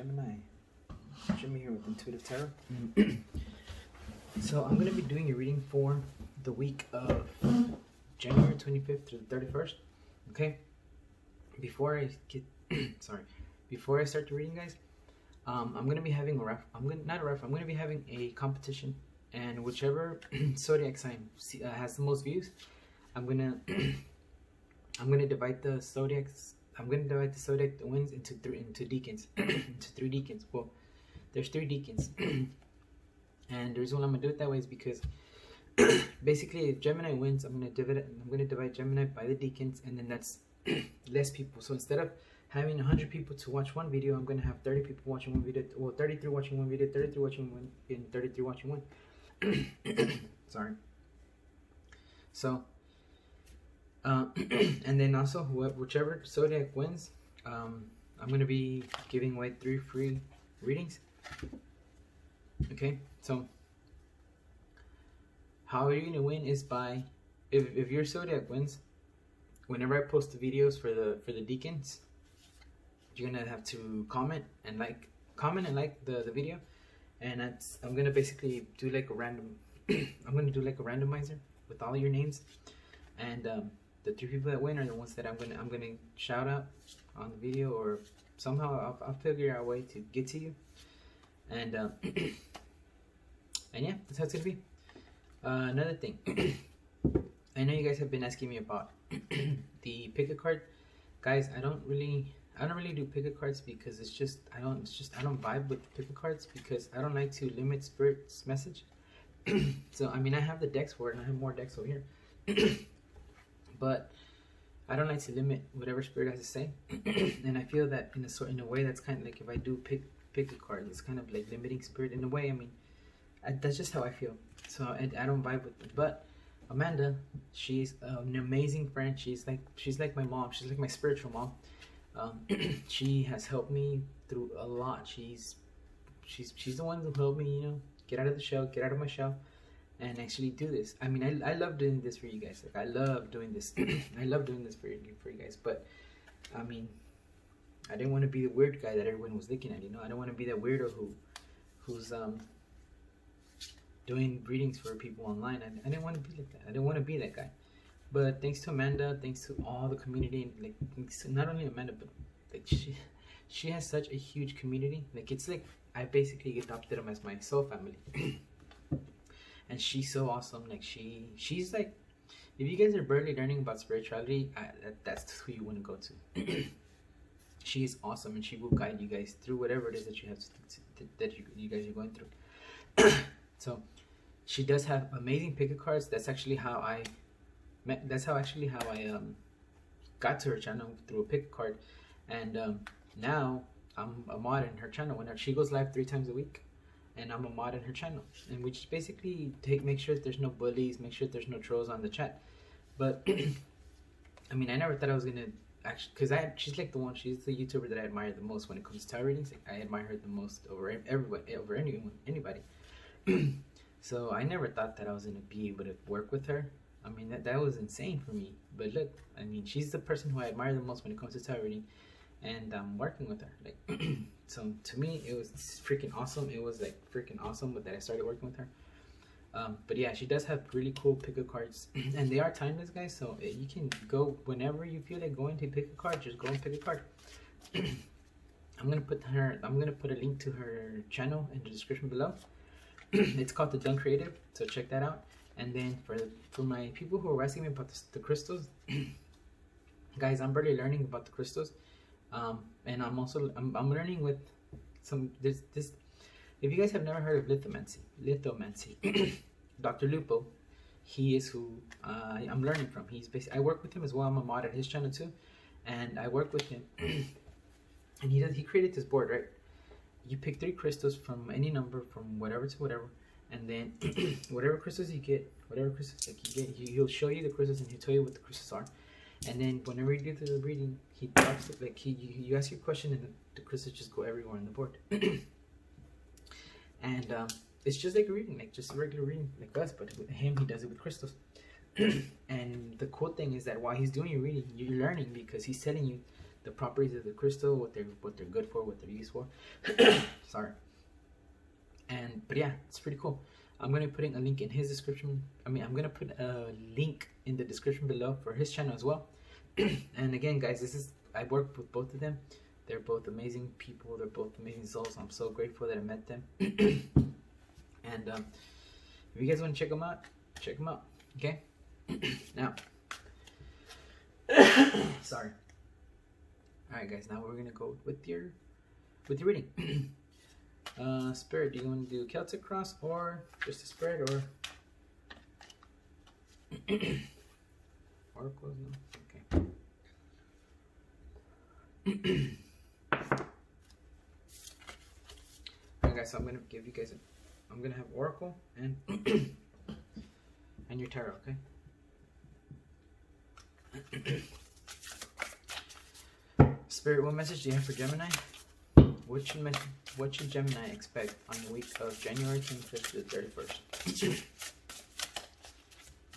Gemini. Jimmy here with Intuitive Tarot. So I'm going to be doing a reading for the week of January 25th through the 31st. Okay? Before I get before I start the reading, guys, I'm going to be having I'm going to be having a competition, and whichever zodiac sign has the most views, I'm going to divide the zodiacs. I'm going to divide the zodiac wins into deacons, into 3 deacons. Well, there's 3 deacons, and the reason why I'm gonna do it that way is because basically, if Gemini wins, I'm gonna divide Gemini by the deacons, and then that's less people. So instead of having 100 people to watch one video, I'm gonna have 30 people watching one video. Well, 33 watching one video, 33 watching one, and 33 watching one. Sorry. So. And then also whichever zodiac wins, I'm gonna be giving away 3 free readings. Okay, so how are you gonna win is by if your zodiac wins, whenever I post the videos for the deacons, you're gonna have to comment and like the video, and I'm gonna basically do like a random I'm gonna do like a randomizer with all your names, and the 3 people that win are the ones that I'm gonna shout out on the video, or somehow I'll figure out a way to get to you. And and yeah, that's how it's gonna be. Another thing, I know you guys have been asking me about the pick a card, guys. I don't really do pick a cards because I don't vibe with pick a cards because I don't like to limit Spirit's message. So I mean, I have the decks for it, and I have more decks over here. But I don't like to limit whatever Spirit has to say, and I feel that in a way that's kind of like, if I do pick a card, it's kind of like limiting Spirit in a way. I mean, that's just how I feel. So I don't vibe with it. But Amanda, she's an amazing friend. She's like my mom. She's like my spiritual mom. She has helped me through a lot. She's the one who helped me, you know, get out of my shell, and actually do this. I mean, I love doing this for you guys. Like, I love doing this. I love doing this for you guys. But I mean, I didn't want to be the weird guy that everyone was looking at. You know, I don't want to be that weirdo who's doing readings for people online. I didn't want to be like that. I didn't want to be that guy. But thanks to Amanda, thanks to all the community, like not only Amanda, but like she has such a huge community. Like, it's like I basically adopted them as my soul family. And she's so awesome. Like, she's like, if you guys are barely learning about spirituality, that's who you want to go to. She is awesome, and she will guide you guys through whatever it is that you have that you guys are going through. So she does have amazing pick a cards. That's actually how I met. That's how I got to her channel, through a pick a card, and now I'm a mod in her channel. When she goes live 3 times a week, and I'm a mod in her channel, and we just basically make sure that there's no bullies, make sure there's no trolls on the chat. But I mean, I never thought I was gonna actually, because she's like she's the YouTuber that I admire the most when it comes to tarot readings. Like, I admire her the most over everybody, over anybody. So I never thought that I was gonna be able to work with her. I mean, that was insane for me. But look, I mean, she's the person who I admire the most when it comes to tarot reading, and I'm working with her. Like, so to me, it was freaking awesome. It was like freaking awesome that I started working with her. But yeah, she does have really cool pick a cards, and they are timeless, guys. So you can go whenever you feel like going to pick a card. Just go and pick a card. I'm gonna put a link to her channel in the description below. It's called the Dunn Creative, so check that out. And then for my people who are asking me about the crystals, guys, I'm barely learning about the crystals, and I'm learning with some this. If you guys have never heard of lithomancy, Dr. Lupo, he is who I'm learning from. I work with him as well. I'm a mod at his channel too, and I work with him. And he created this board, right? You pick 3 crystals from any number, from whatever to whatever, and then whatever crystals you get, he'll show you the crystals, and he'll tell you what the crystals are. And then whenever you do the reading, he drops it, like you ask your question, and the crystals just go everywhere on the board. And it's just like a reading, like just a regular reading like us, but with him, he does it with crystals. And the cool thing is that while he's doing your reading, you're learning, because he's telling you the properties of the crystal, what they're good for, what they're used for. Sorry. But yeah, it's pretty cool. I'm gonna be putting a link in his description. I'm gonna put a link in the description below for his channel as well. And again, guys, I work with both of them. They're both amazing people. They're both amazing souls. I'm so grateful that I met them. And if you guys want to check them out, check them out. Okay. Now, sorry. All right, guys. Now we're gonna go with your reading. Spirit, do you want to do Celtic Cross or just a spread or oracles? No. Okay. Alright, guys. So I'm gonna give you guys I'm gonna have oracle and and your tarot. Okay. Spirit, what message do you have for Gemini? What should Gemini expect on the week of January 25th to the 31st?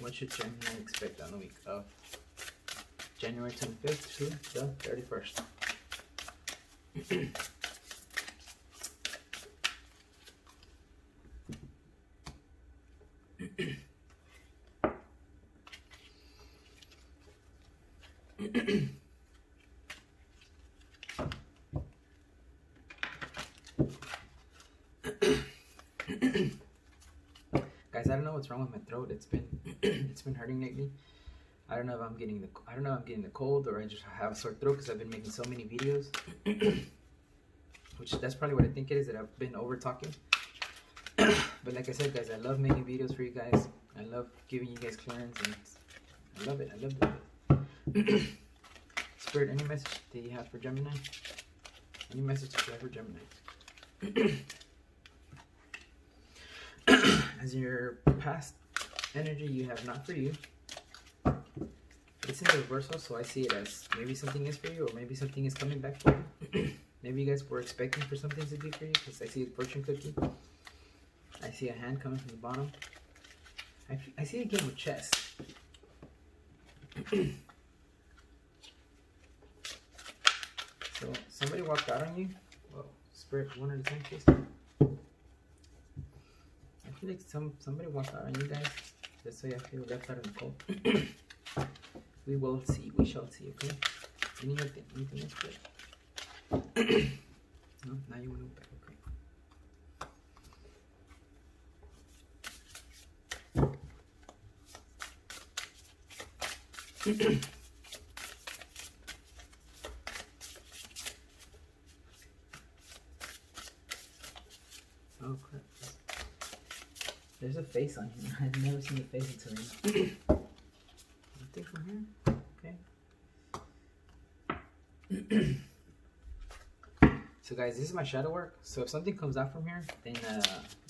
What should Gemini expect on the week of January 25th to the 31st? Guys, I don't know what's wrong with my throat. It's been hurting lately. I don't know if I'm getting the cold or I just have a sore throat because I've been making so many videos. Which that's probably what I think it is, that I've been over talking. But like I said, guys, I love making videos for you guys. I love giving you guys clearance, and I love it. I love it. Spirit, any message that you have for Gemini? Any message that you have for Gemini? As your past energy you have not for you. It's in the reversal, so I see it as maybe something is for you, or maybe something is coming back for you. Maybe you guys were expecting for something to be for you, because I see a fortune cookie. I see a hand coming from the bottom. I see a game of chess. So somebody walked out on you. Whoa, Spirit, one at a time, please. I feel like somebody walked out on you guys. Just so you feel left out in the cold. We will see. We shall see. Okay. Anything else? Good. No. Now you want to go back. Okay. Oh crap. There's a face on here. I've never seen a face until now. Nothing from here? Okay. So guys, this is my shadow work. So if something comes out from here, then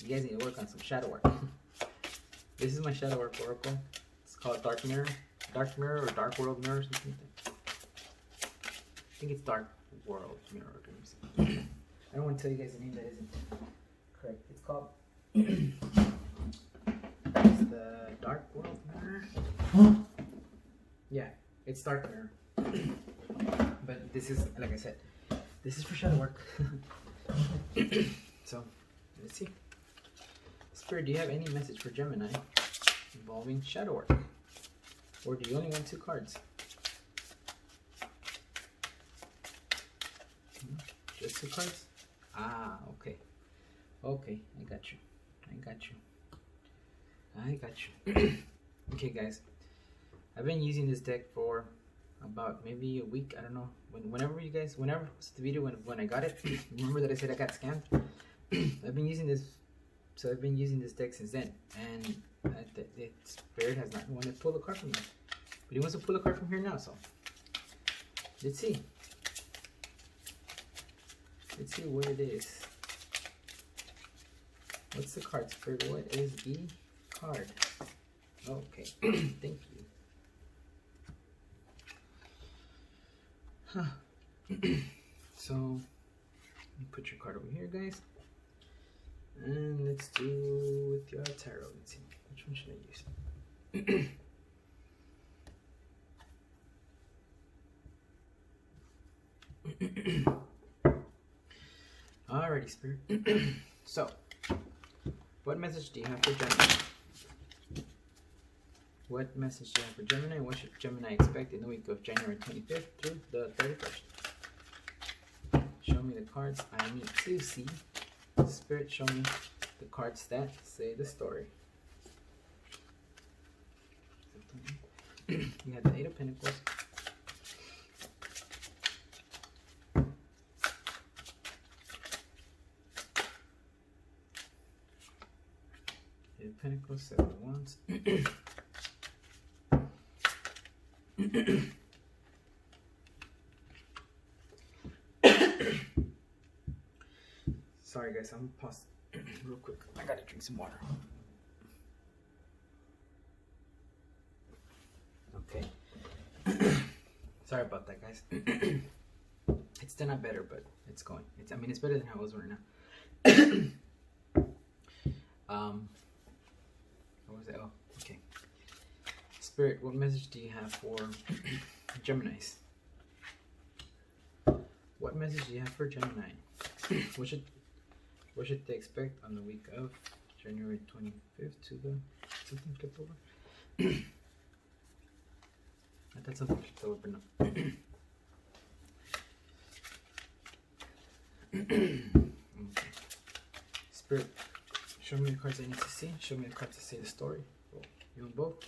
you guys need to work on some shadow work. This is my shadow work oracle. It's called Dark Mirror or Dark World Mirror or something. I think it's Dark World Mirror. I don't want to tell you guys a name that isn't correct. It's called it's the Dark World Mirror. Yeah, it's Dark Mirror. But this is, like I said, this is for shadow work. So, let's see. Spirit, do you have any message for Gemini involving shadow work? Or do you only want 2 cards? Just 2 cards? Ah, okay. Okay, I got you. Okay, guys. I've been using this deck for about maybe a week. I don't know. Whenever was the video when I got it. Remember that I said I got scammed? I've been using this. So I've been using this deck since then, and the Spirit has not wanted to pull a card from there, but he wants to pull a card from here now. So let's see. Let's see what it is. What's the card, Spirit? What is the card? Okay, thank you. Huh. So, let me put your card over here, guys. And let's do with your tarot. Let's see. Which one should I use? Alrighty, Spirit. So, what message do you have for Gemini? What message do you have for Gemini? What should Gemini expect in the week of January 25th through the 31st? Show me the cards I need to see. Spirit, show me the cards that say the story. You have the Eight of Pentacles. Eight of Pentacles, Seven of Wands. Sorry guys, I'm gonna pause real quick. I gotta drink some water. Okay. Sorry about that, guys. It's still not better, but it's going. I mean, it's better than how it was right now. What was it? Oh, okay. Spirit, what message do you have for Geminis? What message do you have for Gemini? What should they expect on the week of January 25th to the something flipped over? I thought something flipped over, but no. Okay. Spirit, show me the cards I need to see. Show me the cards to say the story. Oh, you want both?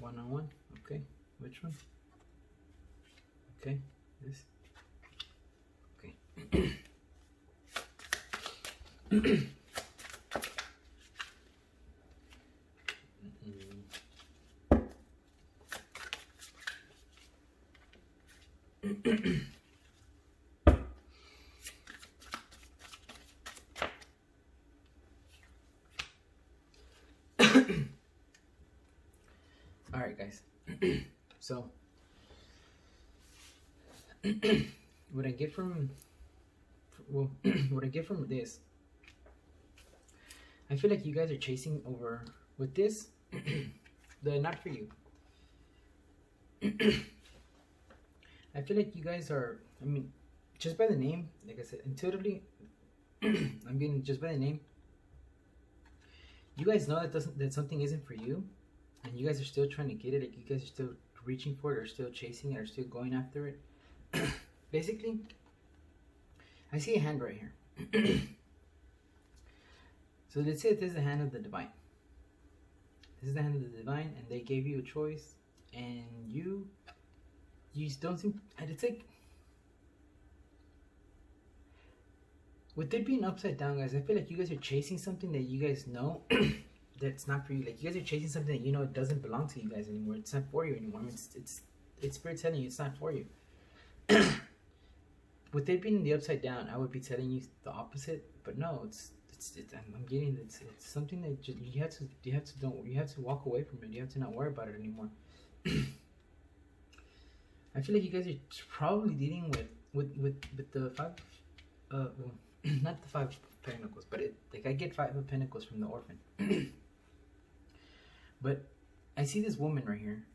One-on-one. Okay. Which one? Okay. This. Okay. All right, guys. So, what I get from this, I feel like you guys are chasing over with this. Not for you. I feel like you guys are. I mean, just by the name, like I said, intuitively, I'm getting just by the name. You guys know that something isn't for you, and you guys are still trying to get it. Like you guys are still reaching for it, or still chasing it, or still going after it. Basically, I see a hand right here. So let's say this is the hand of the divine. This is the hand of the divine, and they gave you a choice, and you don't seem. And it's like, with it being upside down, guys, I feel like you guys are chasing something that you guys know that's not for you. Like you guys are chasing something that you know it doesn't belong to you guys anymore. It's not for you anymore. I mean, it's Spirit telling you it's not for you. With it being the upside down, I would be telling you the opposite. But no, I'm getting it's something that you have to walk away from it. You have to not worry about it anymore. I feel like you guys are probably dealing with the five, well, not the Five of Pentacles, but like I get Five of Pentacles from the Orphan. But I see this woman right here,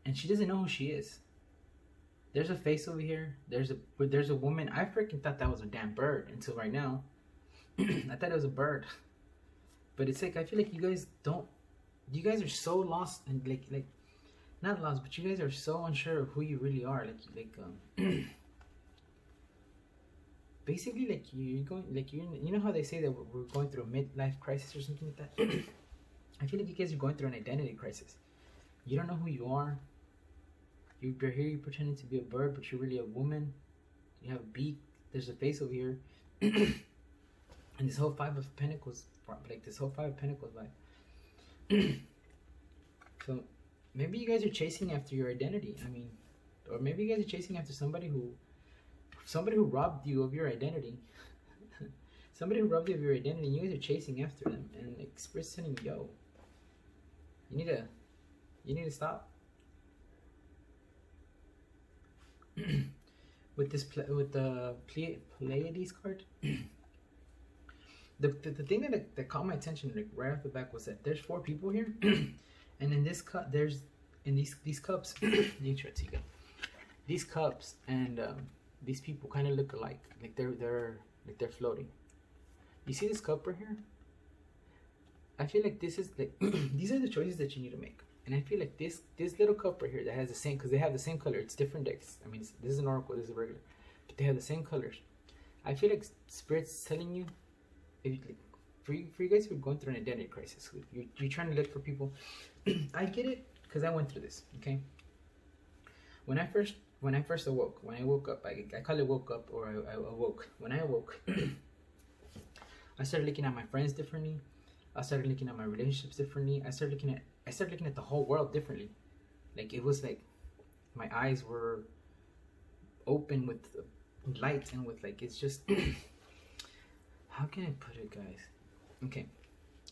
and she doesn't know who she is. There's a face over here. There's a woman. I freaking thought that was a damn bird until right now. I thought it was a bird. But it's like I feel like you guys are so lost and like not lost, but you guys are so unsure of who you really are. Basically, like you're going, like you know how they say that we're going through a midlife crisis or something like that. I feel like you guys are going through an identity crisis. You don't know who you are. You're here, you're pretending to be a bird, but you're really a woman. You have a beak. There's a face over here, and this whole Five of Pentacles, like this whole Five of Pentacles vibe. So maybe you guys are chasing after your identity. I mean, or maybe you guys are chasing after somebody who robbed you of your identity. Somebody who robbed you of your identity, and you guys are chasing after them, and like Spirit's telling you, yo, you need to stop. With the Pleiades card, the thing that caught my attention like right off the back was that there's 4 people here, and in this cup these cups, nature to you. these cups and these people kind of look alike. Like they're floating. You see this cup right here? I feel like this is like these are the choices that you need to make. And I feel like this little cup right here that has the same, because they have the same color. It's different decks. I mean, this is an oracle, this is a regular, but they have the same colors. I feel like Spirit's telling you, if you, like, for you guys who are going through an identity crisis, you're trying to look for people. I get it, because I went through this. Okay. When I first awoke, when I woke up, I call it woke up, or I awoke. When I awoke, I started looking at my friends differently. I started looking at my relationships differently. I started looking at the whole world differently. Like, it was like my eyes were open with light, and with like, it's just how can I put it, guys? Okay,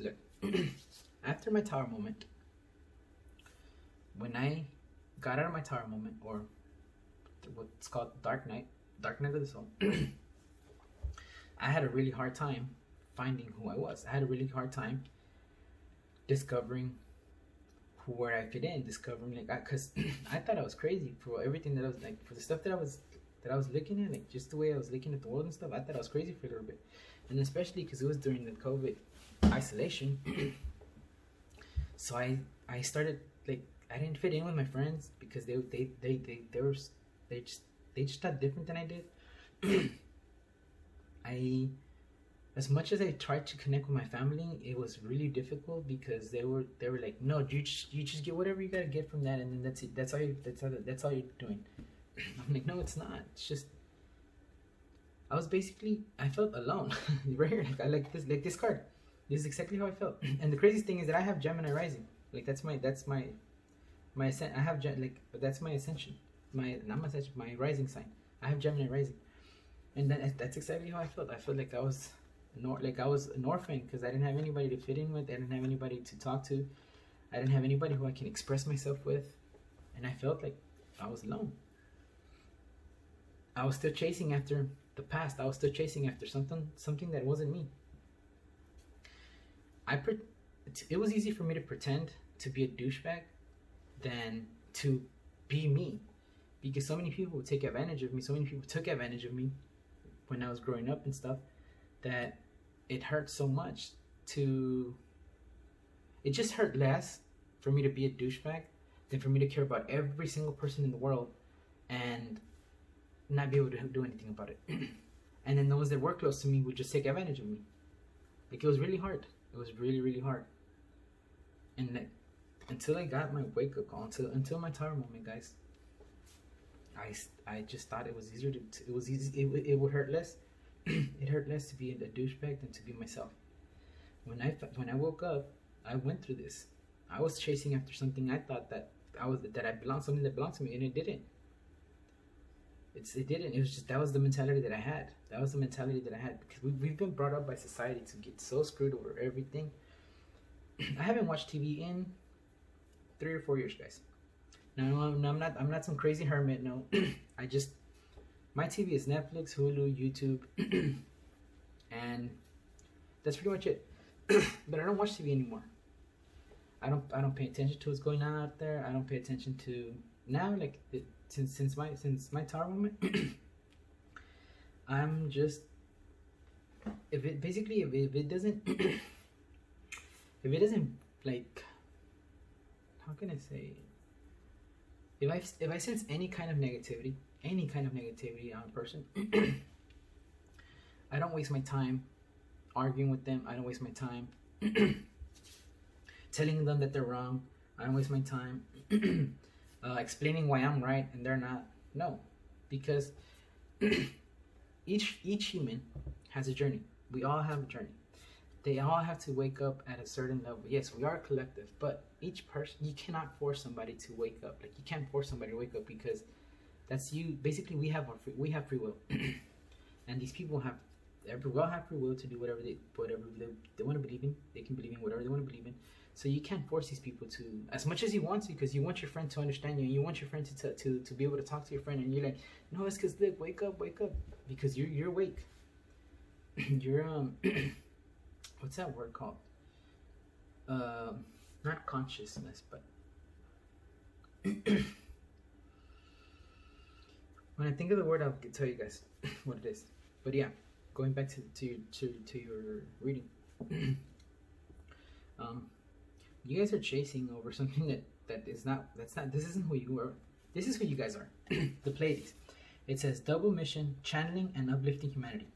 look. After my tower moment, when I got out of my tower moment, or what's called dark night of the soul, I had a really hard time finding who I was. I had a really hard time discovering where I fit in, discovering, like, because I thought I was crazy for everything that I was, like, for the stuff that I was looking at, like, just the way I was looking at the world and stuff. I thought I was crazy for a little bit, and especially because it was during the COVID isolation. So I started, like, I didn't fit in with my friends because they just thought different than I did. As much as I tried to connect with my family, it was really difficult because they were like, no, you just get whatever you gotta get from that, and then that's it. That's all you're doing. I'm like, no, it's not. It's just, I felt alone. Right here, like, I like this card. This is exactly how I felt. And the craziest thing is that I have Gemini rising. Like, that's my I have that's my ascension. My rising sign. I have Gemini rising, and that's exactly how I felt. I felt like I was an orphan because I didn't have anybody to fit in with. I didn't have anybody to talk to. I didn't have anybody who I can express myself with, and I felt like I was alone. I was still chasing after the past. I was still chasing after something that wasn't me. It was easy for me to pretend to be a douchebag than to be me, because so many people would take advantage of me. So many people took advantage of me when I was growing up and stuff, that it hurt so much it just hurt less for me to be a douchebag than for me to care about every single person in the world and not be able to do anything about it. And then those that were close to me would just take advantage of me. Like, it was really hard. It was really, really hard. And like, until I got my wake up call, until my tower moment, guys, I just thought it was easier it would hurt less. It hurt less to be a douchebag than to be myself. When I woke up, I went through this. I was chasing after something I thought that something that belonged to me, and it didn't. It didn't. It was just, that was the mentality that I had. That was the mentality that I had, because we've been brought up by society to get so screwed over everything. I haven't watched TV in 3 or 4 years, guys. No, I'm not some crazy hermit. No, my TV is Netflix, Hulu, YouTube, and that's pretty much it. But I don't watch TV anymore. I don't pay attention to what's going on out there. I don't pay attention to now, like, since my tower moment. I'm just, if it doesn't like, how can I say, if I sense any kind of negativity on a person, I don't waste my time arguing with them. I don't waste my time telling them that they're wrong. I don't waste my time explaining why I'm right and they're not. No, because each human has a journey. We all have a journey. They all have to wake up at a certain level. Yes, we are collective, but each person, you cannot force somebody to wake up. Like, you can't force somebody to wake up, because that's you. Basically, we have free will, and these people we all have free will to do whatever they want to believe in. They can believe in whatever they want to believe in. So you can't force these people to, as much as you want to, because you want your friend to understand you, and you want your friend to be able to talk to your friend, and you're like, no, it's because, look, wake up, because you're awake. You're what's that word called? Not consciousness, but When I think of the word, I'll tell you guys what it is. But yeah, going back to your reading, you guys are chasing over something that's not. This isn't who you are. This is who you guys are. The Pleiades. It says double mission, channeling and uplifting humanity.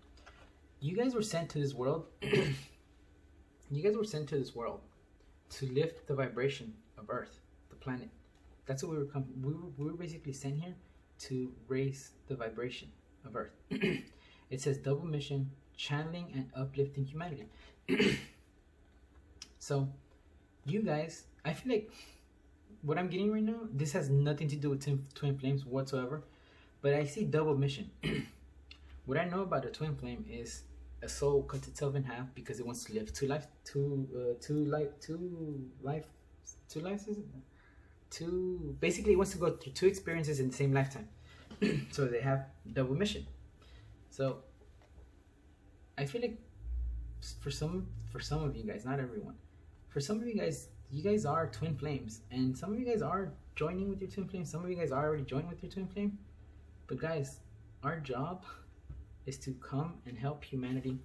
You guys were sent to this world. You guys were sent to this world to lift the vibration of Earth, the planet. That's what we were basically sent here to raise the vibration of Earth. It says double mission, channeling and uplifting humanity. So, you guys, I feel like what I'm getting right now, this has nothing to do with twin flames whatsoever, but I see double mission. What I know about a twin flame is a soul cuts itself in half because it wants to live two lives, basically it wants to go through two experiences in the same lifetime. So they have double mission. So I feel like for some of you guys, not everyone, for some of you guys are twin flames, and some of you guys are joining with your twin flame. Some of you guys are already joined with your twin flame. But guys, our job is to come and help humanity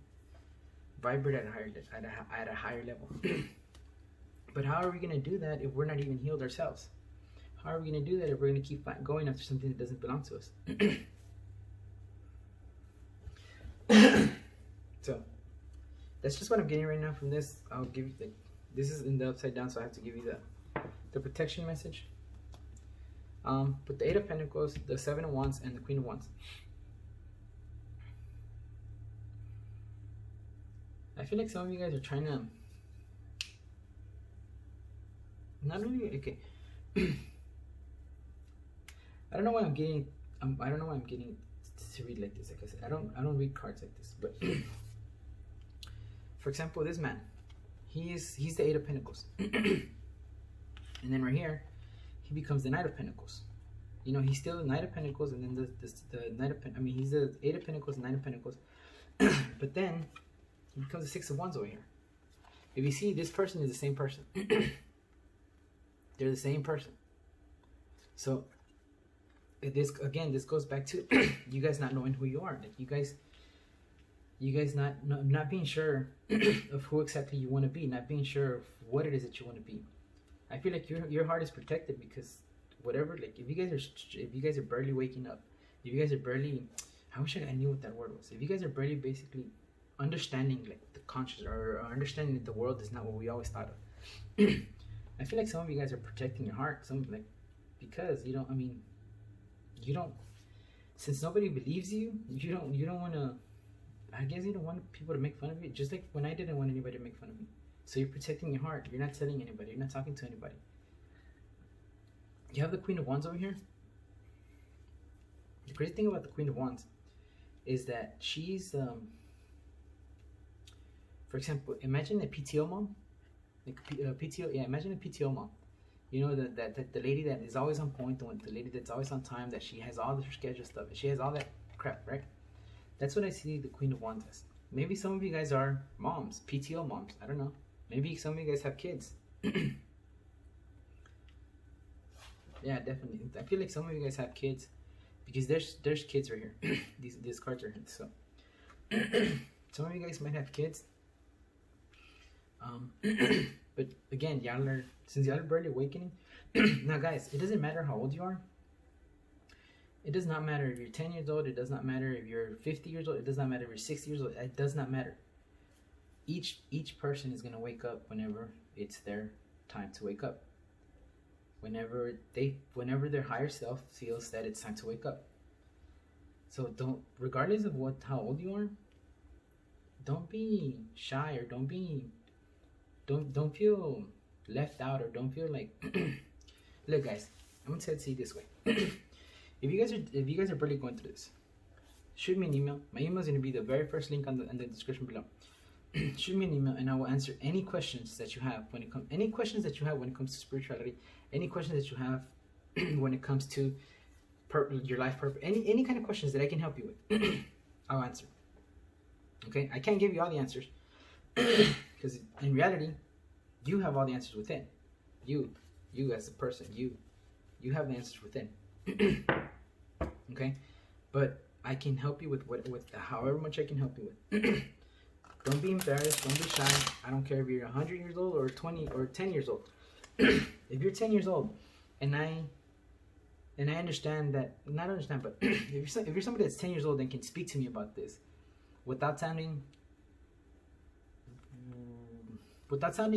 vibrate at a higher level. But how are we going to do that if we're not even healed ourselves? How are we going to do that if we're going to keep going after something that doesn't belong to us? So that's just what I'm getting right now from this. I'll give you this is in the upside down, so I have to give you the protection message. But the Eight of Pentacles, the Seven of Wands, and the Queen of Wands. I feel like some of you guys are trying to not only okay. I don't know why I'm getting to read like this. Like I said, I don't read cards like this. But for example, this man, he's the Eight of Pentacles, and then right here, he becomes the Knight of Pentacles. You know, he's still the Knight of Pentacles, and then the Knight of I mean, he's the Eight of Pentacles, Knight of Pentacles, but then he becomes the Six of Wands over here. If you see, this person is the same person. They're the same person. So this goes back to you guys not knowing who you are. Like you guys not being sure of who exactly you want to be, not being sure of what it is that you want to be. I feel like your heart is protected because whatever, like if you guys are barely waking up, if you guys are barely, I wish I knew what that word was. If you guys are barely basically understanding like the conscious or understanding that the world is not what we always thought of. I feel like some of you guys are protecting your heart, because since nobody believes you, you don't want to. I guess you don't want people to make fun of you, just like when I didn't want anybody to make fun of me. So you're protecting your heart. You're not telling anybody. You're not talking to anybody. You have the Queen of Wands over here. The crazy thing about the Queen of Wands is that she's, for example, imagine a PTO mom. Like PTO, yeah, imagine a PTO mom. You know, that the lady that is always on point, the lady that's always on time, that she has all her schedule stuff, she has all that crap, right? That's what I see the Queen of Wands as. Maybe some of you guys are moms, PTO moms. I don't know. Maybe some of you guys have kids. Yeah, definitely. I feel like some of you guys have kids because there's kids right here. These cards are here. So some of you guys might have kids. But again, since y'all are barely awakening. Now, guys, it doesn't matter how old you are. It does not matter if you're 10 years old. It does not matter if you're 50 years old. It does not matter if you're 60 years old. It does not matter. Each person is gonna wake up whenever it's their time to wake up. Whenever their higher self feels that it's time to wake up. So regardless of how old you are, don't be shy, or don't feel left out, or don't feel like look, guys, I'm gonna say it this way. If you guys are really going through this, shoot me an email. My email is gonna be the very first link in the description below. Shoot me an email and I will answer any questions that you have when it comes to spirituality, any questions that you have when it comes to your life purpose, any kind of questions that I can help you with. I'll answer. Okay, I can't give you all the answers because in reality, you have all the answers within. You as a person, you have the answers within. Okay, but I can help you with however much I can help you with. Don't be embarrassed. Don't be shy. I don't care if you're 100 years old or 20 or 10 years old. If you're 10 years old, and I understand that, not understand, but if you're somebody that's 10 years old and can speak to me about this without sounding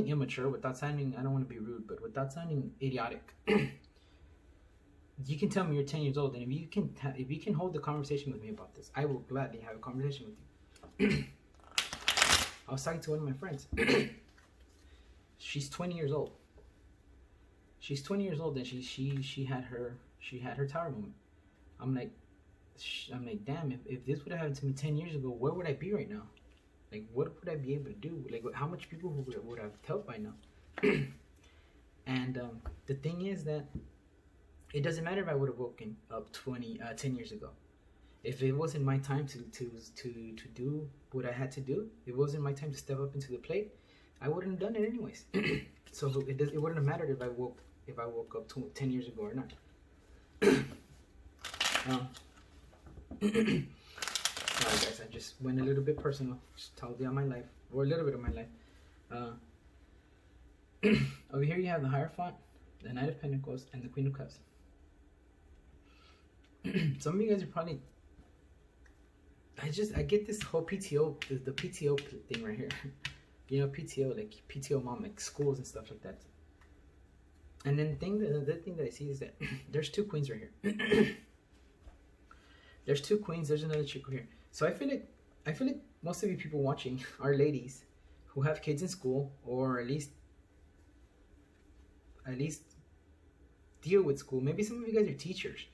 immature, without sounding, I don't want to be rude, but without sounding idiotic, you can tell me you're 10 years old, and if you can hold the conversation with me about this, I will gladly have a conversation with you. I was talking to one of my friends. She's 20 years old. She's 20 years old, and she had her tower moment. I'm like, damn, if this would have happened to me 10 years ago, where would I be right now? Like, what would I be able to do? Like, how much people would have helped by now? And the thing is that it doesn't matter if I would have woken up 10 years ago. If it wasn't my time to do what I had to do, if it wasn't my time to step up into the plate, I wouldn't have done it anyways. So it wouldn't have mattered if I woke up 10 years ago or not. Alright guys, I just went a little bit personal, just told you my life, or a little bit of my life. Over here you have the Hierophant, the Knight of Pentacles, and the Queen of Cups. Some of you guys are probably, I get this whole PTO, the PTO thing right here. You know, PTO, like PTO mom, like schools and stuff like that. And then the thing that I see is that there's two queens right here. There's two queens, there's another chick here. So I feel like most of you people watching are ladies who have kids in school, or at least deal with school. Maybe some of you guys are teachers.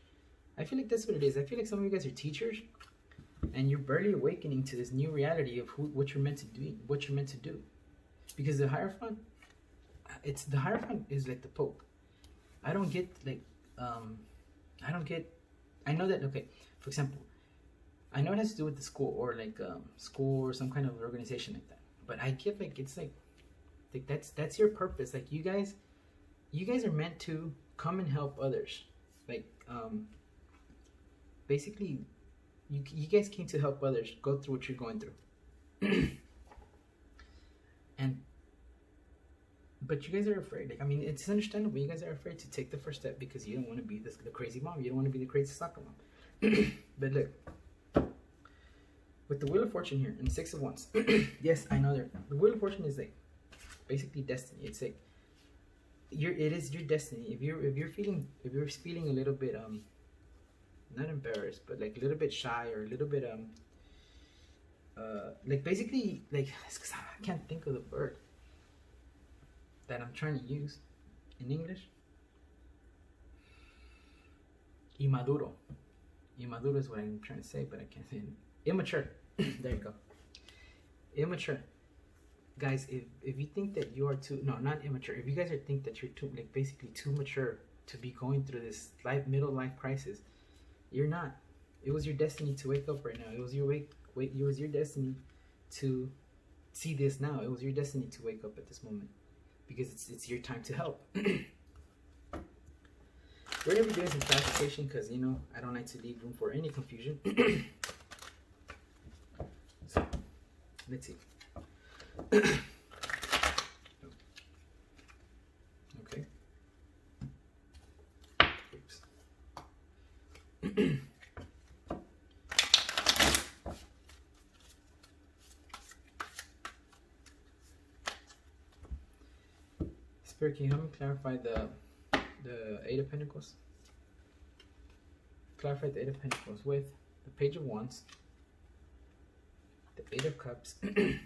I feel like that's what it is. I feel like some of you guys are teachers, and you're barely awakening to this new reality of what you're meant to do, because the Hierophant, the Hierophant is like the Pope. I don't get like I know that, okay, for example, I know it has to do with the school, or like school or some kind of organization like that, but I get like it's like that's your purpose. Like you guys are meant to come and help others. Like basically you guys came to help others go through what you're going through. But you guys are afraid. Like, I mean, it's understandable. You guys are afraid to take the first step because you don't want to be the crazy mom. You don't want to be the crazy soccer mom. But look, with the Wheel of Fortune here and 6 of Wands, yes, I know the Wheel of Fortune is like basically destiny. It's like it is your destiny. If you're feeling a little bit not embarrassed, but like a little bit shy, or a little bit like basically like, I can't think of the word that I'm trying to use in English. Inmaduro. Inmaduro is what I'm trying to say, but I can't say it. Immature. There you go. Immature. Guys, if you think that you are too, no, not immature. If you guys think that you're too, like basically too mature to be going through this middle life crisis, you're not. It was your destiny to wake up right now. It was your it was your destiny to see this now. It was your destiny to wake up at this moment, because it's your time to help. We're gonna be doing some clarification because, you know, I don't like to leave room for any confusion. So let's see. Okay. Oops. Spirit, can you help me clarify the Eight of Pentacles? Clarify the Eight of Pentacles with the Page of Wands, the Eight of Cups, and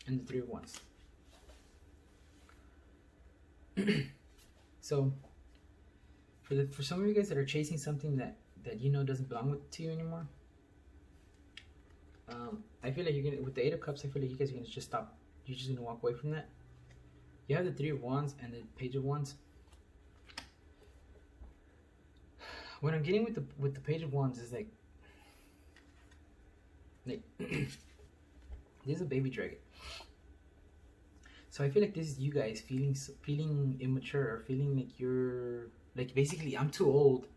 the Three of Wands. So, for some of you guys that are chasing something that you know doesn't belong to you anymore, I feel like you're gonna, with the Eight of Cups, I feel like you guys are gonna just stop. You're just gonna walk away from that. You have the Three of Wands and the Page of Wands. What I'm getting with the Page of Wands is like this is a baby dragon. So I feel like this is you guys feeling immature, or feeling like you're like, basically, I'm too old.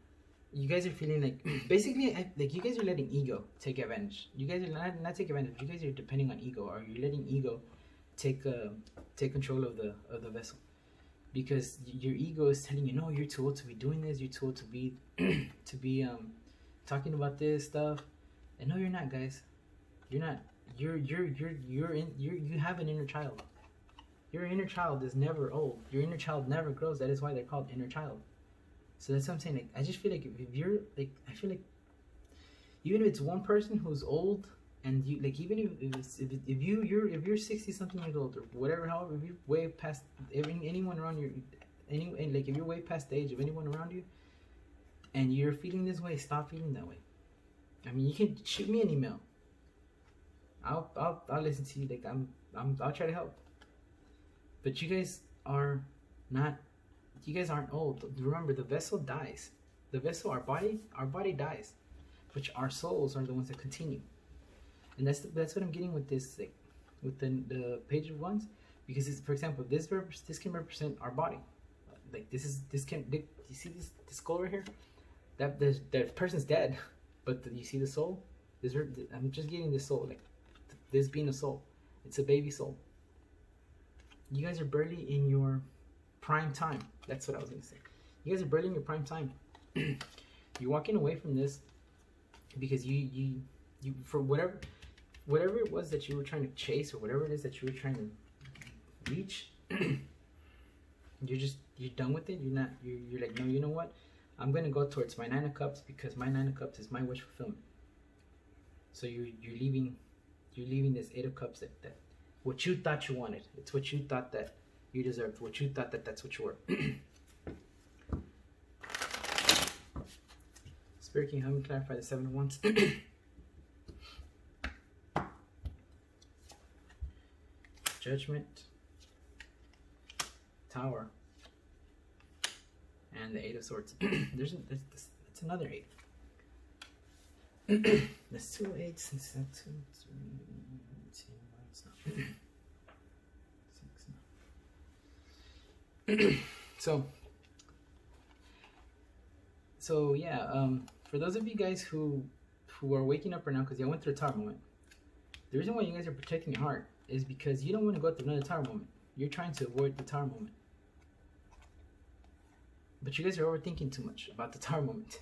you guys are feeling like basically like you guys are letting ego take advantage. You guys are not take advantage. You guys are depending on ego, or you're letting ego take control of the vessel, because your ego is telling you, no, you're too old to be doing this. You're too old to be to be talking about this stuff. And no, you're not, guys. You're not. You have an inner child. Your inner child is never old. Your inner child never grows. That is why they're called inner child. So that's what I'm saying. Like, I just feel like if you're like, I feel like even if it's one person who's old, and you like, even if you're 60 something years old or whatever, however, if you're way past anyone around you, like if you're way past the age of anyone around you, and you're feeling this way, stop feeling that way. I mean, you can shoot me an email. I'll listen to you. Like I'll try to help. But you guys are not. You guys aren't old. Remember, the vessel dies. The vessel, our body dies, but our souls are the ones that continue. And that's what I'm getting with this, like, with the page of wands, because it's, for example, this can represent our body. Like you see this skull right here? That person's dead, but you see the soul. I'm just getting the soul, like this being a soul. It's a baby soul. You guys are barely in your prime time. That's what I was gonna say. You guys are barely in your prime time. You're walking away from this because you for whatever it was that you were trying to chase, or whatever it is that you were trying to reach. You're done with it. You're like, no, you know what? I'm gonna go towards my 9 of Cups, because my 9 of Cups is my wish fulfillment. So you're leaving this 8 of Cups, that what you thought you wanted. It's what you thought that you deserved. What you thought that's what you were. Spirit, can you help me clarify the 7 of Wands? Judgment, Tower, and the 8 of Swords. That's another 8. That's 2 8s. That's 2, 3, 6 now. So yeah, for those of you guys who are waking up right now because you went through a tower moment, the reason why you guys are protecting your heart is because you don't want to go through another tower moment. You're trying to avoid the tower moment, but you guys are overthinking too much about the tower moment.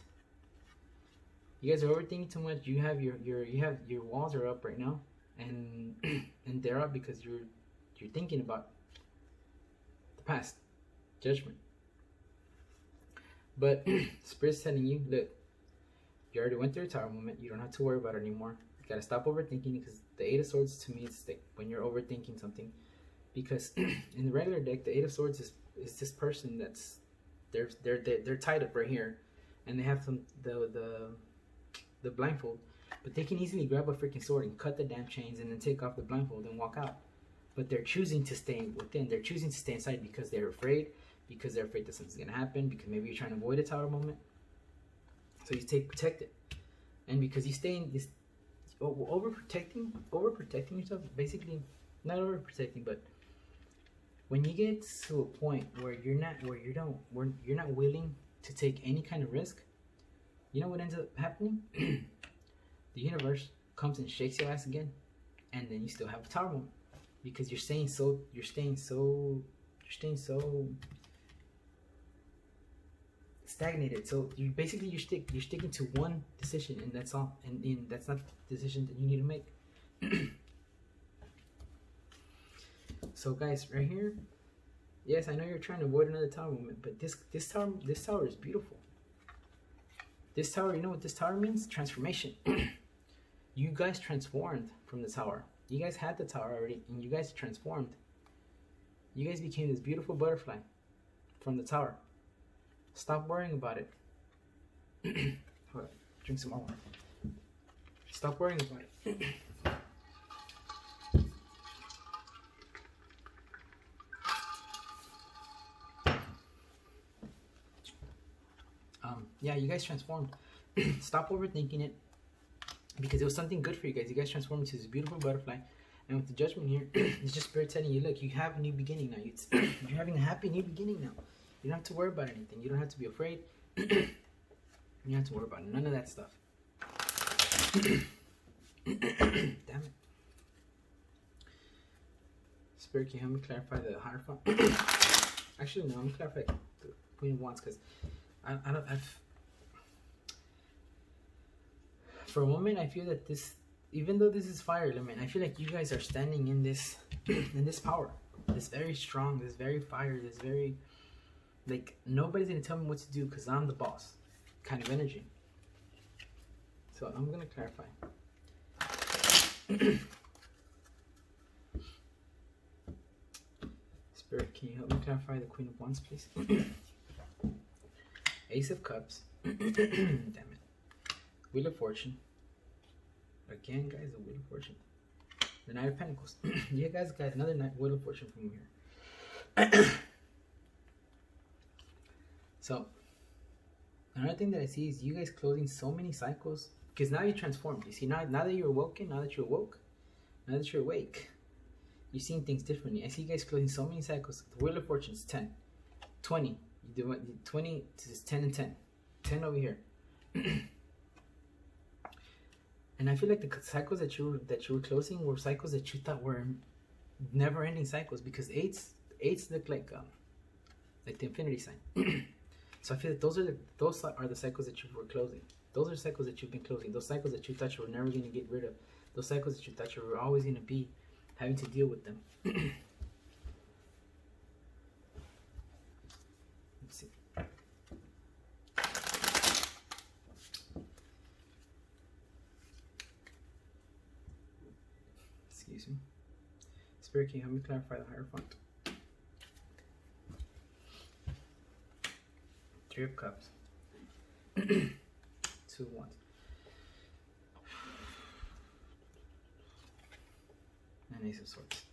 You guys are overthinking too much. You have your walls are up right now, and they're up because you're thinking about the past, judgment. But Spirit's telling you, look, you already went through a tower moment. You don't have to worry about it anymore. You gotta stop overthinking, because the 8 of Swords to me is like when you're overthinking something. Because in the regular deck, the 8 of Swords is this person that's they're tied up right here, and they have the blindfold, but they can easily grab a freaking sword and cut the damn chains and then take off the blindfold and walk out. But they're choosing to stay within. They're choosing to stay inside because they're afraid. Because they're afraid that something's gonna happen. Because maybe you're trying to avoid a tower moment. So you stay protected, and because you stay in this overprotecting yourself. Basically, not overprotecting, but when you get to a point where you're not willing to take any kind of risk, you know what ends up happening? The universe comes and shakes your ass again, and then you still have a tower moment, because you're staying so stagnated. So you're sticking to one decision, and that's all, and that's not the decision that you need to make. So guys, right here, yes, I know you're trying to avoid another tower moment, but this tower is beautiful. This tower, you know what this tower means? Transformation. You guys transformed from the tower. You guys had the tower already, and you guys transformed. You guys became this beautiful butterfly from the tower. Stop worrying about it. Hold on, drink some more water. Stop worrying about it. Yeah, you guys transformed. Stop overthinking it, because it was something good for you guys. You guys transformed into this beautiful butterfly. And with the judgment here, it's just Spirit telling you, look, you have a new beginning now. You're having a happy new beginning now. You don't have to worry about anything. You don't have to be afraid. You don't have to worry about none of that stuff. Damn it. Spirit, can you help me clarify the Hierophant? Actually, no, I'm gonna clarify the Queen of Wands, because I've for a moment I feel that this, even though this is fire element, I feel like you guys are standing in this in this power, this very strong, this very fire, this very, like, nobody's gonna tell me what to do because I'm the boss kind of energy. So I'm gonna clarify. Spirit, can you help me clarify the Queen of Wands, please? Ace of Cups. Damn it. Wheel of Fortune. Again, guys, the Wheel of Fortune. The Knight of Pentacles. Yeah, guys, another Wheel of Fortune from here. So, another thing that I see is you guys closing so many cycles, because now you transformed. You see, now that you're awoken, now that you're woke, now that you're awake, you're seeing things differently. I see you guys closing so many cycles. The Wheel of Fortune is 10, 20. You do 20 to 10 and 10. 10 over here. And I feel like the cycles that you were closing were cycles that you thought were never-ending cycles, because eights look like the infinity sign. So I feel that those are the cycles that you were closing. Those are cycles that you've been closing. Those cycles that you thought you were never going to get rid of. Those cycles that you thought you were always going to be having to deal with them. Let's see. Excuse me. Spirit, can you help me clarify the Hierophant? Three of Cups. 2 of Wands. And Ace of Swords.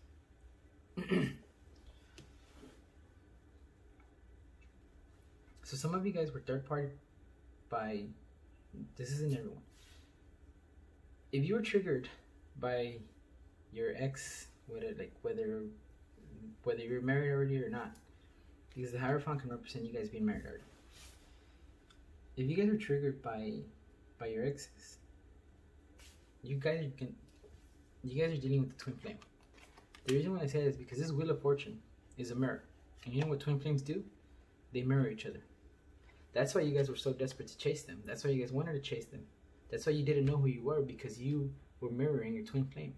So some of you guys were third party by, this isn't everyone. If you were triggered by your ex, whether you're married already or not, because the Hierophant can represent you guys being married already. If you guys are triggered by your exes, you guys are dealing with the twin flame. The reason why I say that is because this Wheel of Fortune is a mirror, and you know what twin flames do? They mirror each other. That's why you guys were so desperate to chase them. That's why you guys wanted to chase them. That's why you didn't know who you were, because you were mirroring your twin flame.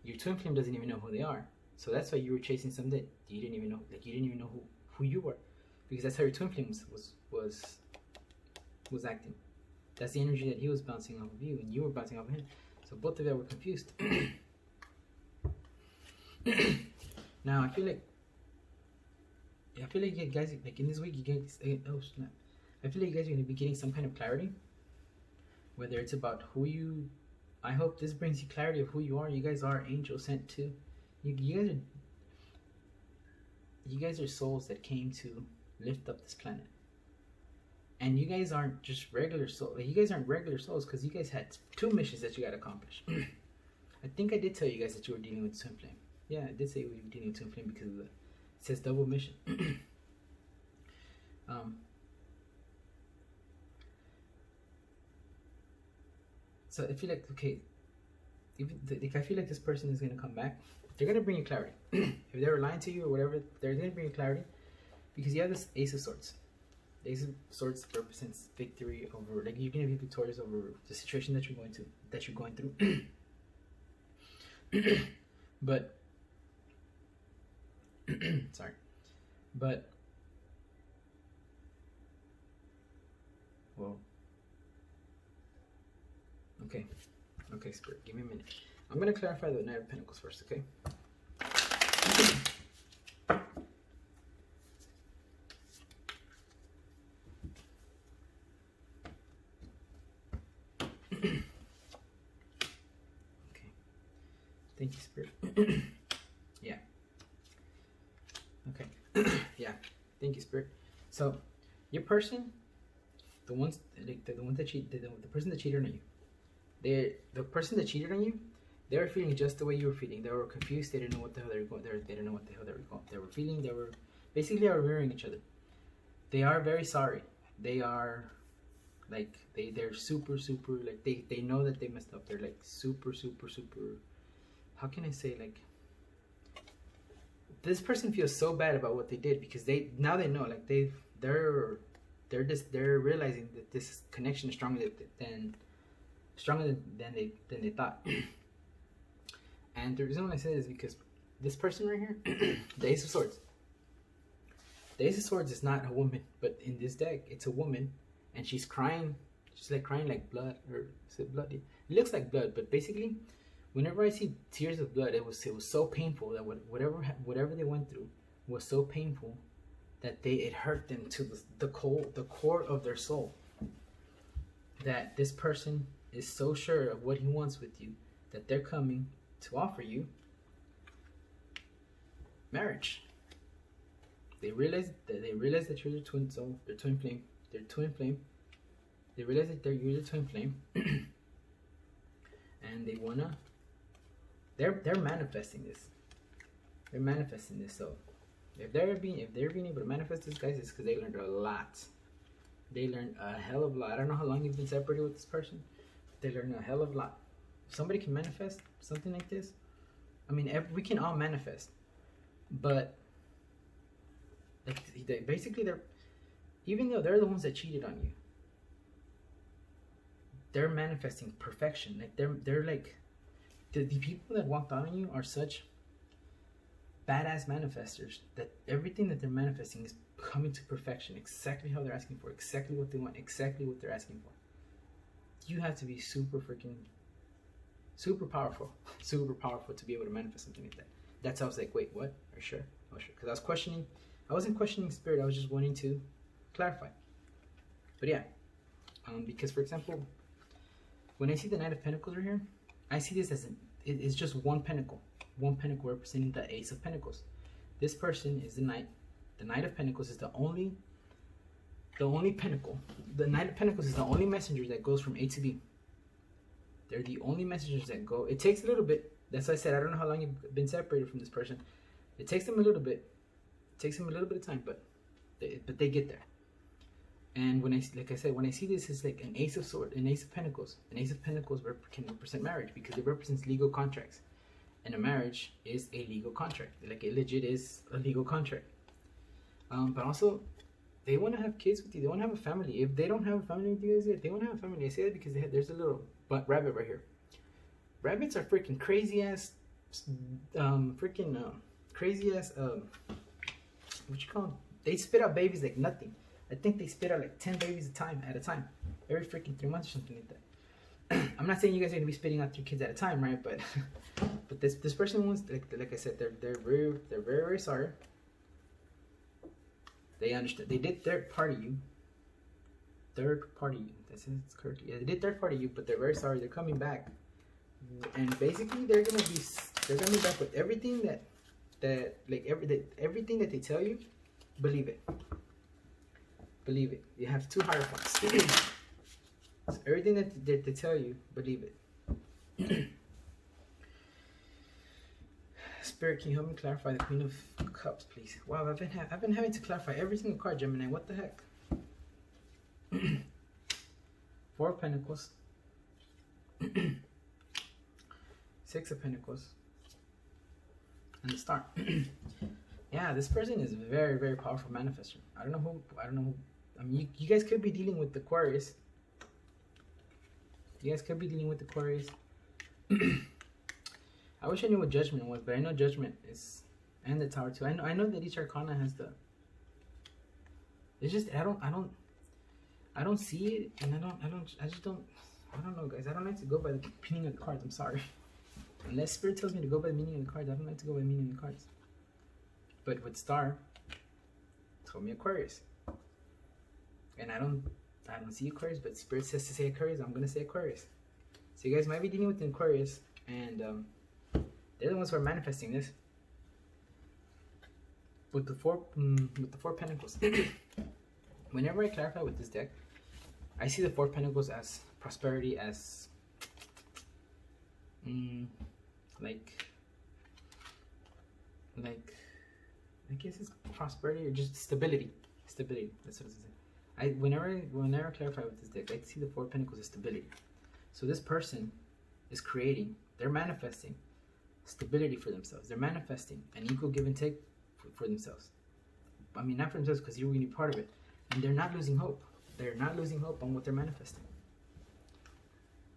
Your twin flame doesn't even know who they are, so that's why you were chasing something that you didn't even know. Like, you didn't even know who you were, because that's how your twin flame was acting. That's the energy that he was bouncing off of you, and you were bouncing off of him. So both of you were confused. Now I feel like you guys, like, in this week, you guys, oh snap, I feel like you guys are going to be getting some kind of clarity, whether it's about who you, I hope this brings you clarity of who you are. You guys are angel sent too. You guys are souls that came to lift up this planet. And you guys aren't just regular souls. Like, you guys aren't regular souls, because you guys had 2 missions that you got to accomplish. I think I did tell you guys that you were dealing with twin flame. Yeah, I did say we were dealing with twin flame because of it says double mission. So I feel like, okay, if I feel like this person is going to come back, they're going to bring you clarity. If they were lying to you or whatever, they're going to bring you clarity, because you have this Ace of Swords. The Ace of Swords represents victory over, like, you're going to be victorious over the situation that you're going through. But sorry, but whoa. Okay, Spirit, give me a minute. I'm gonna clarify the Knight of Pentacles first, okay? Okay. Thank you, Spirit. Yeah. Okay. Yeah. Thank you, Spirit. So, your person, the ones that cheat, the person that cheated on you, the person that cheated on you, they were feeling just the way you were feeling. They were confused. They didn't know what the hell they were going. They didn't know what the hell they were going. They were feeling. They were basically mirroring each other. They are very sorry. They are Like they're super like they know that they messed up. They're like super. How can I say, like, this person feels so bad about what they did because they know, like they're realizing that this connection is stronger than they thought. And the reason why I say this is because this person right here, the Ace of Swords. The Ace of Swords is not a woman, but in this deck, it's a woman, and she's crying. She's like crying like blood, or is it blood? It looks like blood, but basically, whenever I see tears of blood, it was so painful that whatever they went through was so painful that it hurt them to the core of their soul. That this person is so sure of what he wants with you that they're coming to offer you marriage. They realize that you're their twin soul, their twin flame, They realize that you're the twin flame, and they wanna. They're manifesting this. They're manifesting this. So if they're being able to manifest this, guys, it's because they learned a lot. They learned a hell of a lot. I don't know how long you've been separated with this person. They learned a hell of a lot. If somebody can manifest something like this, I mean, we can all manifest, but like, basically they're, even though they're the ones that cheated on you, they're manifesting perfection. Like they're like the people that walked out on you are such badass manifestors that everything that they're manifesting is coming to perfection, exactly how they're asking for, exactly what they want, exactly what they're asking for. You have to be super powerful to be able to manifest something like that. That's how I was like, wait, what? Are you sure? Oh, sure. Because I wasn't questioning spirit. I was just wanting to clarify. But yeah, because for example, when I see the Knight of Pentacles right here, I see this as it's just one pentacle representing the Ace of Pentacles. This person is the Knight. The Knight of Pentacles is the only pentacle. The Knight of Pentacles is the only messenger that goes from A to B. They're the only messengers that go. It takes a little bit. That's why I said I don't know how long you've been separated from this person. It takes them a little bit. It takes them a little bit of time, but they get there. And when I see this, it's like an Ace of Swords, an Ace of Pentacles. An Ace of Pentacles can represent marriage because it represents legal contracts, and a marriage is a legal contract. Like it legit is a legal contract. But also, they want to have kids with you. They want to have a family. If they don't have a family with you guys, they want to have a family. I say that because there's a little rabbit right here. Rabbits are freaking crazy ass, crazy ass. What you call them? They spit out babies like nothing. I think they spit out like 10 babies at a time, every freaking 3 months or something like that. I'm not saying you guys are gonna be spitting out 3 kids at a time, right? But this person wants, like I said, they're very sorry. They understand. They did third party you. That's it, it's correct. Yeah, they did third party you, but they're very sorry. They're coming back, and basically they're gonna be back with everything everything that they tell you. Believe it. Believe it. You have 2 hierophants. So everything that they tell you, believe it. Spirit, can you help me clarify the Queen of Cups, please? Wow, I've been having to clarify every single card, Gemini. What the heck? 4 of Pentacles. 6 of Pentacles. And the Star. Yeah, this person is a very powerful manifestor. I don't know who. I mean, you guys could be dealing with the Aquarius. I wish I knew what Judgment was, but I know Judgment is, and the Tower too. I know that each Arcana has the. It's just I don't see it, and I don't know, guys. I don't like to go by the meaning of the cards. I'm sorry. Unless Spirit tells me to go by the meaning of the cards, I don't like to go by the meaning of the cards. But with Star, told me Aquarius, and I don't see Aquarius, but Spirit says to say Aquarius. I'm gonna say Aquarius. So you guys might be dealing with an Aquarius, and they're the ones who are manifesting this with the four Pentacles. Whenever I clarify with this deck, I see the 4 Pentacles as prosperity, as like I guess it's prosperity or just stability. That's what it is. Whenever I clarify with this deck, I see the Four of Pentacles as stability. So this person is creating, they're manifesting stability for themselves. They're manifesting an equal give and take for themselves. I mean, not for themselves, because you're going to be part of it. And they're not losing hope. They're not losing hope on what they're manifesting.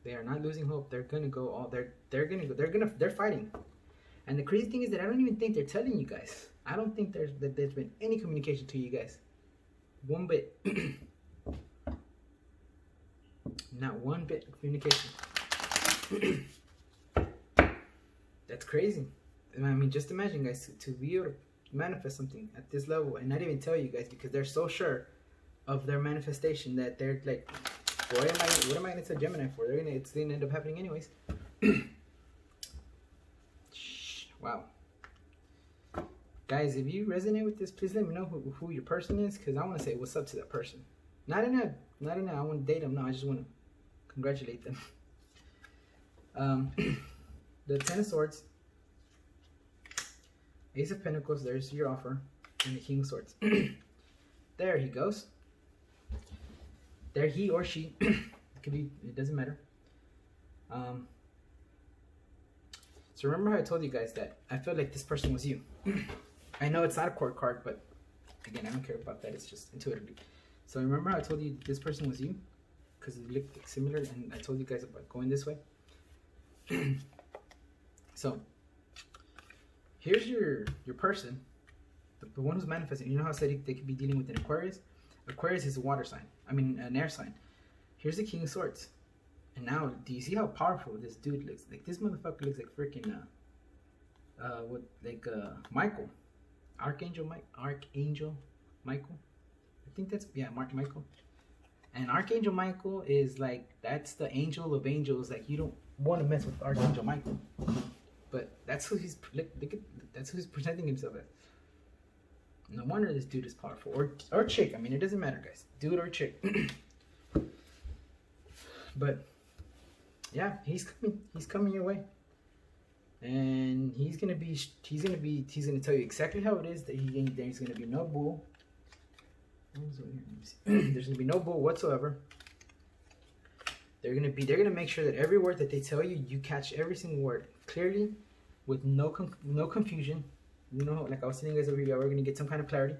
They are not losing hope. They're gonna go all. They're fighting. And the crazy thing is that I don't even think they're telling you guys. I don't think there's been any communication to you guys. One bit. Not one bit of communication. That's crazy. I mean, just imagine, guys, to be able to manifest something at this level and not even tell you guys, because they're so sure of their manifestation that they're like, what am I gonna tell Gemini for? It's gonna end up happening anyways. Wow. Guys, if you resonate with this, please let me know who your person is, because I want to say what's up to that person. Not in a I want to date them. No, I just want to congratulate them. The Ten of Swords, Ace of Pentacles, there's your offer, and the King of Swords. There he goes. There he or she, it could be, it doesn't matter. So remember how I told you guys that I felt like this person was you. I know it's not a court card, but again, I don't care about that. It's just intuitively. So remember how I told you this person was you, because it looked similar, and I told you guys about going this way. So here's your person, the one who's manifesting. You know how I said they could be dealing with an Aquarius? Aquarius is a water sign. I mean, an air sign. Here's the King of Swords. And now, do you see how powerful this dude looks? Like, this motherfucker looks like freaking, Michael. Archangel Michael. I think that's, yeah, Michael. And Archangel Michael is like, that's the angel of angels. Like, you don't want to mess with Archangel Michael. But that's who he's, that's who he's presenting himself as. No wonder this dude is powerful. Or chick. I mean, it doesn't matter, guys. Dude or chick. But yeah, he's coming your way. And he's gonna tell you exactly how it is. There's gonna be no bull. There's gonna be no bull whatsoever. They're gonna make sure that every word that they tell you, you catch every single word clearly, with no confusion. You know, like I was telling you guys over here, we're gonna get some kind of clarity.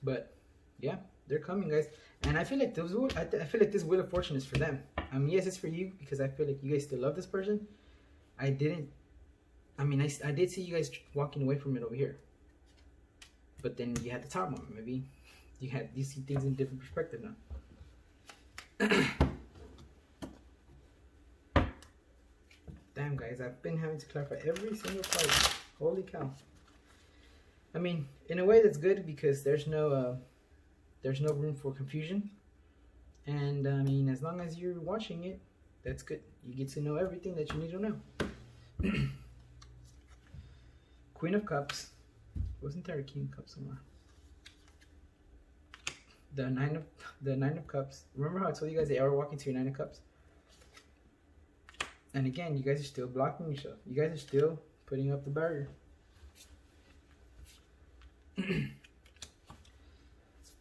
But yeah, they're coming, guys. And I feel like this Wheel of Fortune is for them. I mean, yes, it's for you, because I feel like you guys still love this person. I did see you guys walking away from it over here. But then you had the Tower moment. Maybe you see things in a different perspective now. Damn, guys, I've been having to clarify every single part. Holy cow. I mean, in a way that's good, because there's no room for confusion. And I mean, as long as you're watching it, that's good. You get to know everything that you need to know. Queen of Cups. Wasn't there a King of Cups somewhere? The Nine of Cups. Remember how I told you guys they are walking to your Nine of Cups? And again, you guys are still blocking yourself. You guys are still putting up the barrier. You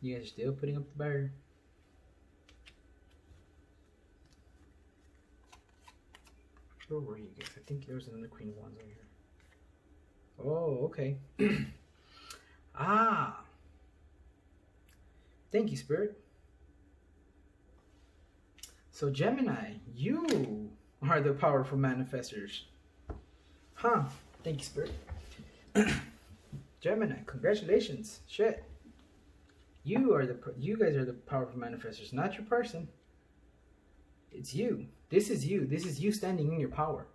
guys are still putting up the barrier. Where were you guys? I think there was another Queen of Wands over here. Oh, okay. Ah. Thank you, Spirit. So Gemini, you are the powerful manifestors. Huh. Thank you, Spirit. Gemini, congratulations. Shit. You guys are the powerful manifestors, not your person. It's you. This is you. This is you standing in your power.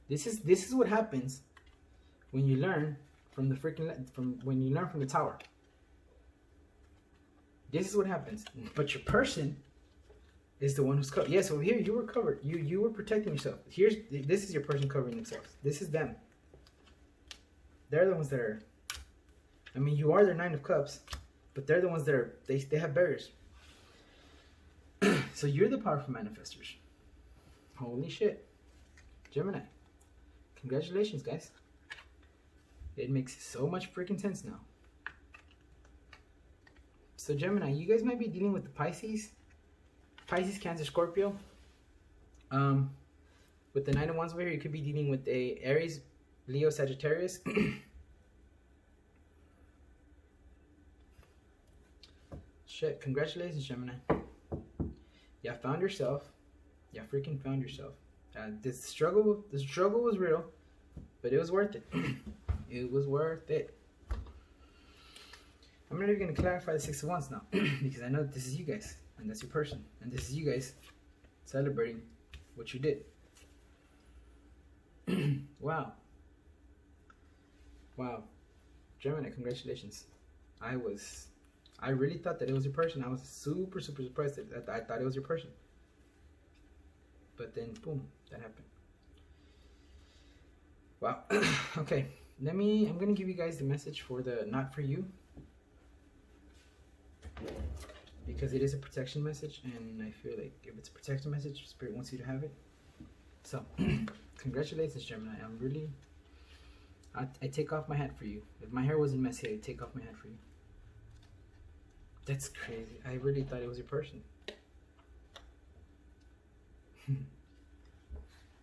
This is what happens when you learn from the Tower. This is what happens. But your person is the one who's covered. Yes, over here you were covered. You were protecting yourself. This is your person covering themselves. This is them. They're the ones that are. I mean, you are their Nine of Cups, but they're the ones that are. They have barriers. So you're the powerful manifestors. Holy shit, Gemini! Congratulations, guys. It makes so much freaking sense now. So Gemini, you guys might be dealing with the Pisces, Cancer, Scorpio. With the Nine of Wands over here, you could be dealing with a Aries, Leo, Sagittarius. Shit, congratulations, Gemini. You found yourself. You freaking found yourself. This struggle was real, but it was worth it. It was worth it. I'm not even going to clarify the Six of Wands now, because I know this is you guys, and that's your person, and this is you guys celebrating what you did. Wow. Wow. Gemini, congratulations. I really thought that it was your person. I was super surprised that I thought it was your person. But then, boom, that happened. Wow. Okay, I'm going to give you guys the message for the not for you. Because it is a protection message, and I feel like if it's a protection message, Spirit wants you to have it. So, congratulations, Gemini. I take off my hat for you. If my hair wasn't messy, I'd take off my hat for you. That's crazy. I really thought it was your person.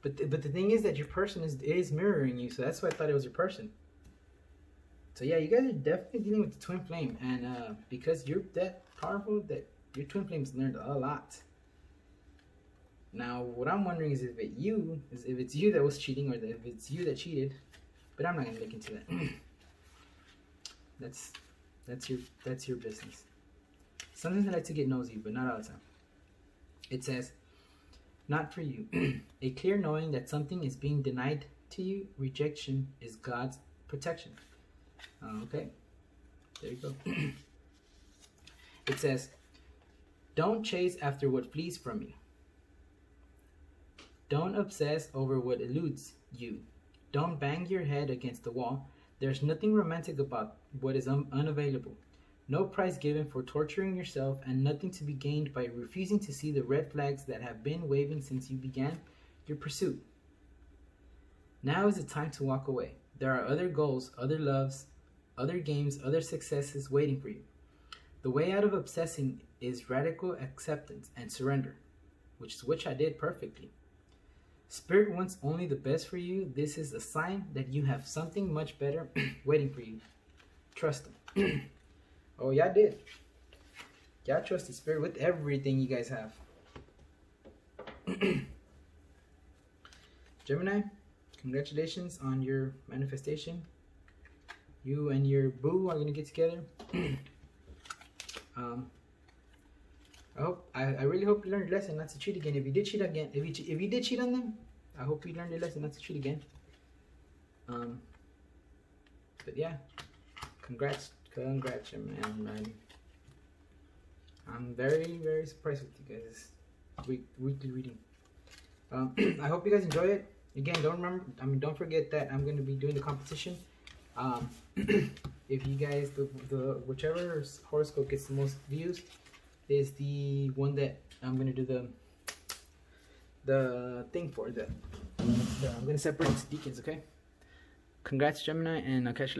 But the thing is that your person is mirroring you, so that's why I thought it was your person. So yeah, you guys are definitely dealing with the twin flame, and because you're that powerful, that your twin flames learned a lot. Now, what I'm wondering is if it's you that was cheating, or if it's you that cheated. But I'm not gonna look into that. That's your business. Sometimes I like to get nosy, but not all the time. It says, not for you. A clear knowing that something is being denied to you. Rejection is God's protection. Okay, there you go. It says, don't chase after what flees from you. Don't obsess over what eludes you. Don't bang your head against the wall. There's nothing romantic about what is unavailable. No price given for torturing yourself, and nothing to be gained by refusing to see the red flags that have been waving since you began your pursuit. Now is the time to walk away. There are other goals, other loves, other games, other successes waiting for you. The way out of obsessing is radical acceptance and surrender, which I did perfectly. Spirit wants only the best for you. This is a sign that you have something much better waiting for you. Trust Him. Oh, y'all did. Y'all trusted Spirit with everything you guys have. Gemini, congratulations on your manifestation. You and your boo are gonna get together. I really hope you learned a lesson not to cheat again. If you did cheat again, if you did cheat on them, I hope you learned a lesson not to cheat again. But yeah, congrats, Gemini. I'm very surprised with you guys. Weekly reading. I hope you guys enjoy it. Again, don't forget that I'm gonna be doing the competition. If you guys, the whichever horoscope gets the most views is the one that I'm gonna do the thing for. I'm gonna separate the deacons. Okay. Congrats, Gemini, and I'll catch you later.